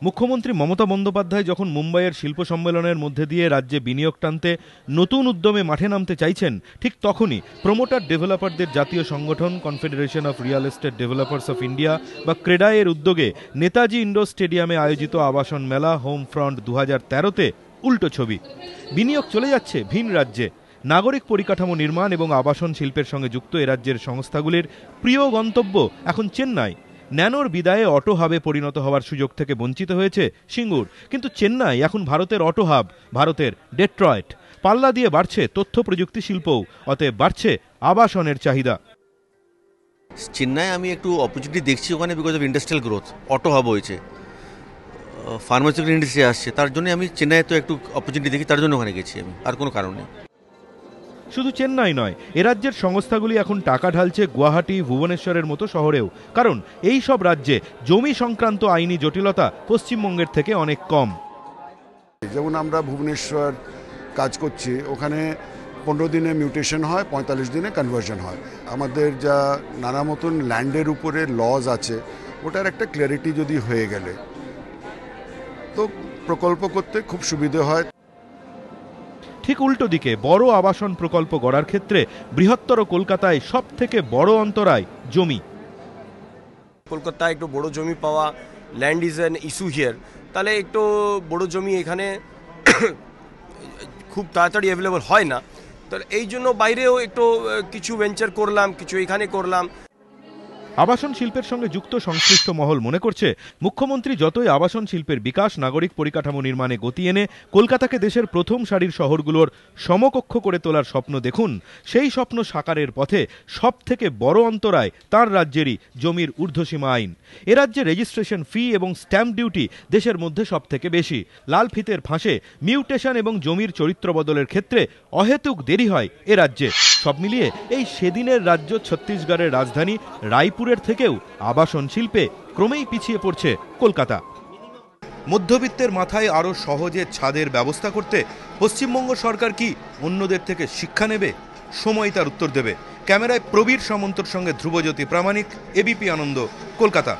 মুখ্যমন্ত্রী মমতা বন্দ্যোপাধ্যায় যখন মুম্বাইয়ের শিল্প সম্মেলনের মধ্যে দিয়ে রাজ্যে বিনিয়োগ টানতে নতুন উদ্যমে মাঠে নামতে চাইছেন, ঠিক তখনই প্রমোটার ডেভেলপারদের জাতীয় সংগঠন confederation of real estate developers of India বা ক্রেডা এর উদ্যোগে নেতাজি ইন্ডোর স্টেডিয়ামে আয়োজিত আবাসন মেলা হোম ফ্রন্ট 2013-তে উল্টো ছবি। বিনিয়োগ চলে যাচ্ছে ভিন রাজ্যে। নাগরিক পরিকাঠামো নির্মাণ এবং আবাসন শিল্পের সঙ্গে যুক্ত এ রাজ্যের সংস্থাগুলির প্রিয় গন্তব্য এখন চেন্নাই। ন্যানোর বিদায়ে অটো হাবে পরিণত হওয়ার সুযোগ থেকে বঞ্চিত হয়েছে সিঙ্গুর, কিন্তু চেন্নাই এখন ভারতের অটো হাব, ভারতের ডেট্রয়েট। পাল্লা দিয়ে বাড়ছে তথ্য প্রযুক্তি শিল্পও, অতএব বাড়ছে আবাসনের চাহিদা। চেন্নাই আমি একটু অপরচুনিটি দেখছি ওখানে, because of industrial growth, auto hub হয়েছে, ফার্মাসিউটিক্যাল ইন্ডাস্ট্রি আসছে, তার জন্য আমি চেন্নাইতে একটু অপরচুনিটি দেখি, তার জন্য ওখানে গেছি আমি, আর কোনো কারণ নেই। শুধু চেন্নাই নয়, এ রাজ্যের সংস্থাগুলি এখন টাকা ঢালছে গুয়াহাটি, ভুবনেশ্বরের মতো শহরেও, কারণ এই সব রাজ্যে জমি সংক্রান্ত আইনি জটিলতা পশ্চিমবঙ্গের থেকে অনেক কম। যেমন আমরা ভুবনেশ্বর কাজ করছি, ওখানে 15 দিনে মিউটেশন হয়, 45 দিনে কনভার্সন হয়। আমাদের যা নানা মতন ল্যান্ডের উপরে লজ আছে, ওটার একটা ক্ল্যারিটি যদি হয়ে গেলে তো প্রকল্প করতে খুব সুবিধে হয়। ঠিক উল্টো দিকে বড় আবাসন প্রকল্প গড়ার ক্ষেত্রে বৃহত্তর কলকাতায় সব থেকে বড় অন্তরায় জমি। কলকাতায় একটু বড় জমি পাওয়া, land is an issue here, তাহলে একটু বড় জমি এখানে খুব তাড়াতাড়ি অ্যাভেলেবল হয় না, তো এই জন্য বাইরেও একটু কিছু ভেঞ্চার করলাম, কিছু এখানে করলাম। আবাসন শিল্পের সঙ্গে যুক্ত সংশ্লিষ্ট মহল মনে করছে, মুখ্যমন্ত্রী যতই আবাসন শিল্পের বিকাশ, নাগরিক পরিকাঠামো নির্মাণে গতি এনে কলকাতাকে দেশের প্রথম সারির শহরগুলোর সমকক্ষ করে তোলার স্বপ্ন দেখুন, সেই স্বপ্ন সাকারের পথে সব থেকে বড় অন্তরায় তার রাজ্যেরই জমির ঊর্ধ্বসীমা আইন। এ রাজ্যে রেজিস্ট্রেশন ফি এবং স্ট্যাম্প ডিউটি দেশের মধ্যে সব থেকে বেশি। লাল ফিতের ফাঁসে মিউটেশন এবং জমির চরিত্র বদলের ক্ষেত্রে অহেতুক দেরি হয় এ রাজ্যে। সব মিলিয়ে এই সেদিনের রাজ্য ছত্তিশগড়ের রাজধানী রায়পুরের থেকেও আবাসন শিল্পে ক্রমেই পিছিয়ে পড়ছে কলকাতা। মধ্যবিত্তের মাথায় আরও সহজে ছাদের ব্যবস্থা করতে পশ্চিমবঙ্গ সরকার কি অন্যদের থেকে শিক্ষা নেবে? সময় তার উত্তর দেবে। ক্যামেরায় প্রবীর সামন্তর সঙ্গে ধ্রুবজ্যোতি প্রামাণিক, এবিপি আনন্দ, কলকাতা।